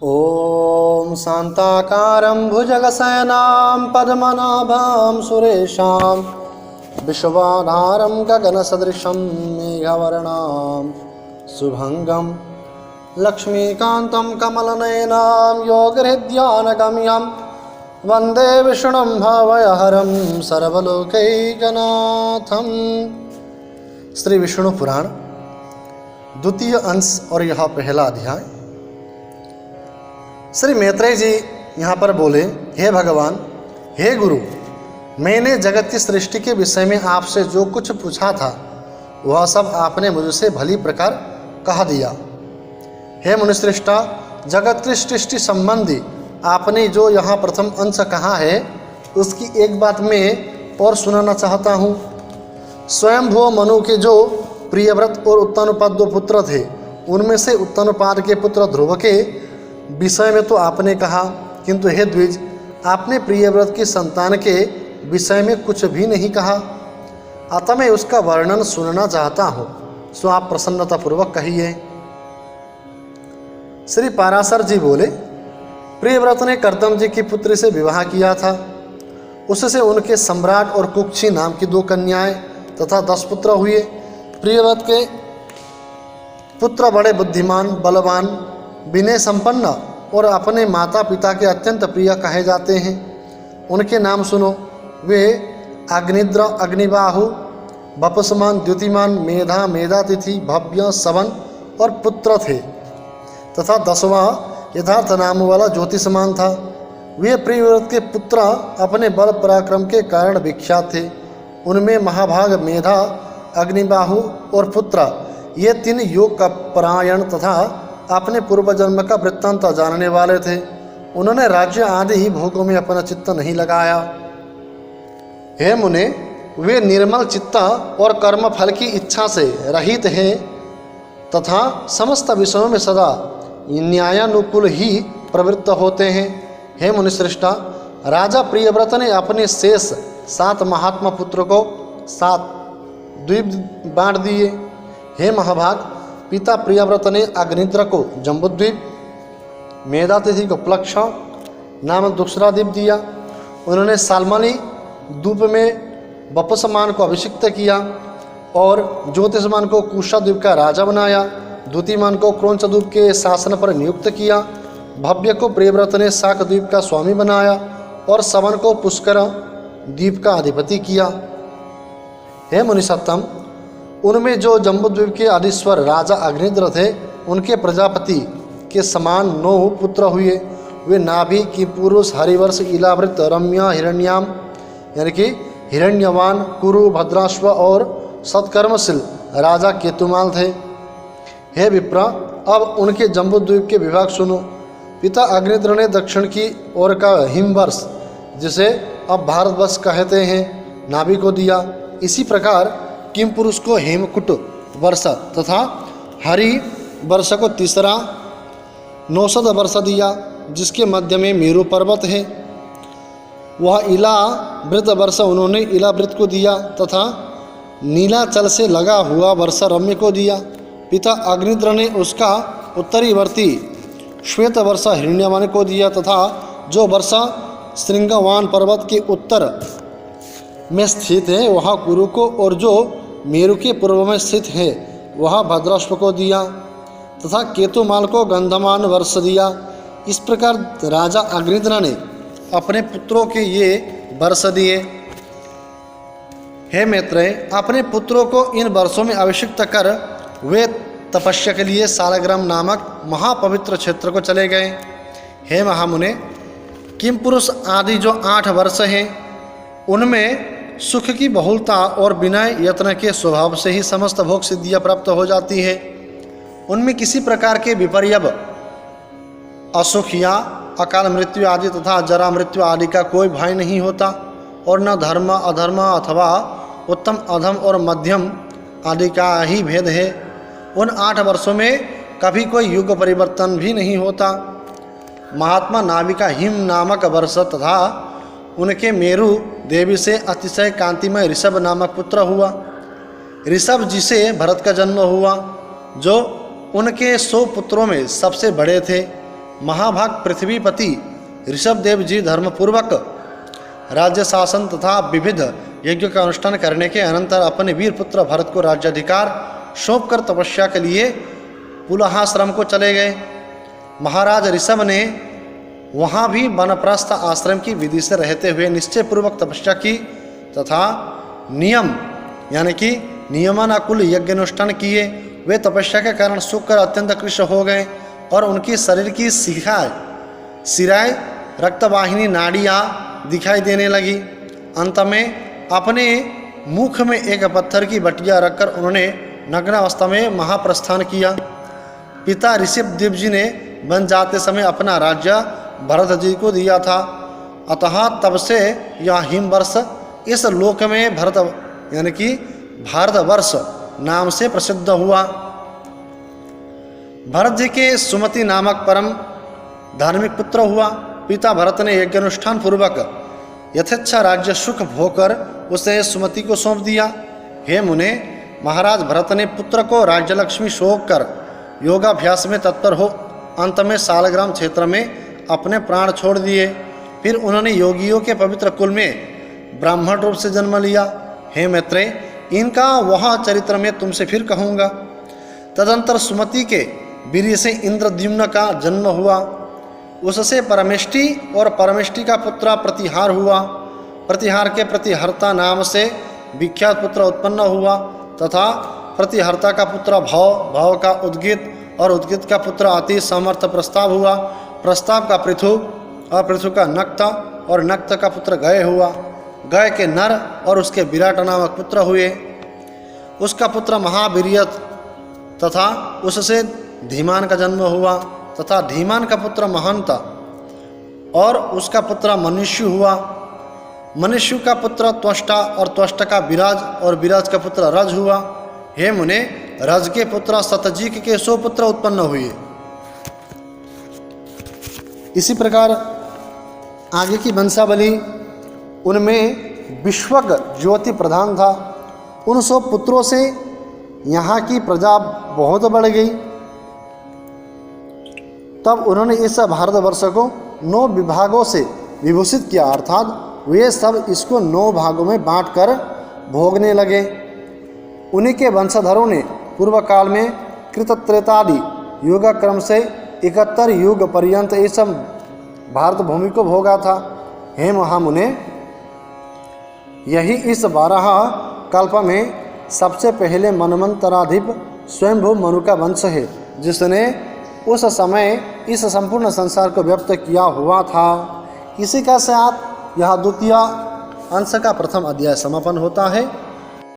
ॐ शान्ताकारं भुजगशयनं पद्मनाभं सुरेशं विश्वाधारं गगनसदृशं मेघवर्णं शुभङ्गं लक्ष्मीकान्तं कमलनयनं योगहृद्यानगम्यं वन्दे विष्णुं भवयहरं सर्वलोकैकनाथं। श्री विष्णु पुराण द्वितीय अंश और यह पहला अध्याय। श्री मैत्रेय जी यहाँ पर बोले, हे भगवान, हे गुरु, मैंने जगत की सृष्टि के विषय में आपसे जो कुछ पूछा था वह सब आपने मुझसे भली प्रकार कह दिया। हे मुनिश्रेष्ठा, जगत की सृष्टि संबंधी आपने जो यहाँ प्रथम अंश कहा है उसकी एक बात मैं और सुनाना चाहता हूँ। स्वयंभुव मनु के जो प्रियव्रत और उत्तानपाद दो पुत्र थे, उनमें से उत्तानपाद के पुत्र ध्रुव के विषय में तो आपने कहा, किंतु हे द्विज, आपने प्रियव्रत की संतान के विषय में कुछ भी नहीं कहा। अतः मैं उसका वर्णन सुनना चाहता हूँ, सो आप प्रसन्नतापूर्वक कहिए। श्री पाराशर जी बोले, प्रियव्रत ने कर्दम जी की पुत्री से विवाह किया था। उससे उनके सम्राट और कुक्षी नाम की 2 कन्याएं तथा 10 पुत्र हुए। प्रियव्रत के पुत्र बड़े बुद्धिमान, बलवान, विनय संपन्न और अपने माता पिता के अत्यंत प्रिय कहे जाते हैं। उनके नाम सुनो। वे अग्निद्र, अग्निबाहु, बपसमान, द्युतिमान, मेधा, मेधातिथि, भव्य, सवन और पुत्र थे तथा 10वां यथार्थ नाम वाला ज्योतिषमान था। वे प्रियव्रत के पुत्र अपने बल पराक्रम के कारण विख्यात थे। उनमें महाभाग, मेधा, अग्निबाहु और पुत्र, ये 3 योग का परायण तथा अपने पूर्व जन्म का वृत्तांत जानने वाले थे। उन्होंने राज्य आदि ही भोगों में अपना चित्त नहीं लगाया। हे मुने, वे निर्मल चित्त और कर्म फल की इच्छा से रहित हैं तथा समस्त विषयों में सदा न्यायानुकूल ही प्रवृत्त होते हैं। हे मुनिश्रेष्ठा, राजा प्रियव्रत ने अपने शेष 7 महात्मा पुत्र को 7 द्वीप बांट दिए। हे महाभाग, पिता प्रियव्रत ने अग्निद्र को जम्बुद्वीप, मेधातिथि को प्लक्ष नामक दूसरा द्वीप दिया। उन्होंने सालमली द्वीप में बपसमान को अभिषिक्त किया और ज्योतिषमान को कुशा द्वीप का राजा बनाया। द्युतिमान को क्रोंच द्वीप के शासन पर नियुक्त किया। भव्य को प्रियव्रत ने शाक द्वीप का स्वामी बनाया और सवन को पुष्कर द्वीप का अधिपति किया। हे मुनिसत्तम, उनमें जो जम्बुद्वीप के आदिश्वर राजा अग्निद्र थे, उनके प्रजापति के समान 9 पुत्र हुए। वे नाभि की पुरुष, हरिवर्ष, इलावृत, रम्य, हिरण्याम यानी कि हिरण्यवान, कुरु, भद्राश्व और सत्कर्मशील राजा केतुमाल थे। हे विप्र, अब उनके जम्बुद्वीप के विभाग सुनो। पिता अग्निद्र ने दक्षिण की ओर का हिमवर्ष, जिसे अब भारतवर्ष कहते हैं, नाभि को दिया। इसी प्रकार किम पुरुष को हेमकुट वर्ष तथा हरि वर्ष को तीसरा नौसद वर्ष दिया, जिसके मध्य में मेरु पर्वत है। वह इला वृत वर्ष उन्होंने इलावृत को दिया तथा नीलाचल से लगा हुआ वर्ष रम्य को दिया। पिता अग्निद्र ने उसका उत्तरीवर्ती श्वेत वर्ष हिरण्यवान को दिया तथा जो वर्ष श्रृंगवान पर्वत के उत्तर में स्थित है वह कुरु को, और जो मेरु के पूर्व में स्थित है वह भद्राश्व को दिया तथा केतुमाल को गंधमान वर्ष दिया। इस प्रकार राजा अग्निद्र ने अपने पुत्रों के ये वर्ष दिए। हे मैत्रेय, अपने पुत्रों को इन वर्षों में अभिषिक्त कर वे तपस्या के लिए सालग्राम नामक महापवित्र क्षेत्र को चले गए। हे महामुने, किम पुरुष आदि जो 8 वर्ष हैं, उनमें सुख की बहुलता और विनय यत्न के स्वभाव से ही समस्त भोग सिद्धियाँ प्राप्त हो जाती है। उनमें किसी प्रकार के विपर्यय, असुख या अकाल मृत्यु आदि तथा जरा मृत्यु आदि का कोई भय नहीं होता, और न धर्म अधर्म अथवा उत्तम अधम और मध्यम आदि का ही भेद है। उन 8 वर्षों में कभी कोई युग परिवर्तन भी नहीं होता। महात्मा नाभि का हिम नामक वर्ष तथा उनके मेरु देवी से अतिशय कांतिमय ऋषभ नामक पुत्र हुआ। ऋषभ जी से भरत का जन्म हुआ, जो उनके 100 पुत्रों में सबसे बड़े थे। महाभाग पृथ्वीपति ऋषभदेव जी धर्मपूर्वक राज्य शासन तथा विविध यज्ञ का अनुष्ठान करने के अनंतर अपने वीर पुत्र भरत को राज्याधिकार सौंपकर तपस्या के लिए पुलहाश्रम को चले गए। महाराज ऋषभ ने वहाँ भी वानप्रस्थ आश्रम की विधि से रहते हुए निश्चय पूर्वक तपस्या की तथा नियम यानी कि नियमानुकूल यज्ञ अनुष्ठान किए। वे तपस्या के कारण सूख कर अत्यंत कृष्ण हो गए और उनकी शरीर की सिराएं रक्तवाहिनी नाड़ियाँ दिखाई देने लगी। अंत में अपने मुख में एक पत्थर की बटिया रखकर उन्होंने नग्न अवस्था में महाप्रस्थान किया। पिता ऋषभदेव जी ने बन जाते समय अपना राज्य भरत जी को दिया था, अतः तब से यह हिमवर्ष इस लोक में भरत यानी कि भारतवर्ष नाम से प्रसिद्ध हुआ। भरत जी के सुमति नामक परम धार्मिक पुत्र हुआ। पिता भरत ने यज्ञानुष्ठान पूर्वक यथेच्छा राज्य सुख भोकर उसे सुमति को सौंप दिया। हे मुने, महाराज भरत ने पुत्र को राज्यलक्ष्मी सौंप कर योगाभ्यास में तत्पर हो अंत में सालग्राम क्षेत्र में अपने प्राण छोड़ दिए। फिर उन्होंने योगियों के पवित्र कुल में ब्राह्मण रूप से जन्म लिया। हे मैत्रेय, इनका वह चरित्र में तुमसे फिर कहूँगा। तदंतर सुमति के वीर्य से इंद्रद्युम्न का जन्म हुआ। उससे परमेष्टि और परमेष्टि का पुत्र प्रतिहार हुआ। प्रतिहार के प्रतिहर्ता नाम से विख्यात पुत्र उत्पन्न हुआ तथा प्रतिहर्ता का पुत्र भव, भव का उद्गित और उद्गित का पुत्र अति समर्थ प्रस्ताव हुआ। प्रस्ताव का पृथु और पृथु का नक्त और नक्त का पुत्र गय हुआ। गय के नर और उसके विराट नामक पुत्र हुए। उसका पुत्र महावीर्य तथा उससे धीमान का जन्म हुआ तथा धीमान का पुत्र महंत और उसका पुत्र मनुष्य हुआ। मनुष्य का पुत्र त्वष्टा और त्वष्टा का विराज और विराज का पुत्र रज हुआ। हे मुने, रज के पुत्र सतजीक के 100 पुत्र उत्पन्न हुए। इसी प्रकार आगे की वंशावली, उनमें विश्वक ज्योति प्रधान था। उन 100 पुत्रों से यहाँ की प्रजा बहुत बढ़ गई। तब उन्होंने इस भारतवर्ष को 9 विभागों से विभूषित किया, अर्थात वे सब इसको 9 भागों में बांटकर भोगने लगे। उन्हीं के वंशधरों ने पूर्व काल में कृतत्रेतादि युग क्रम से 71 युग पर्यंत इस भारत भूमि को भोगा था। हे महामुने, यही इस 12 कल्प में सबसे पहले मनवंतराधिप स्वयंभू मनु का वंश है, जिसने उस समय इस संपूर्ण संसार को व्यक्त किया हुआ था। इसी का साथ यह द्वितीय अंश का प्रथम अध्याय समापन होता है।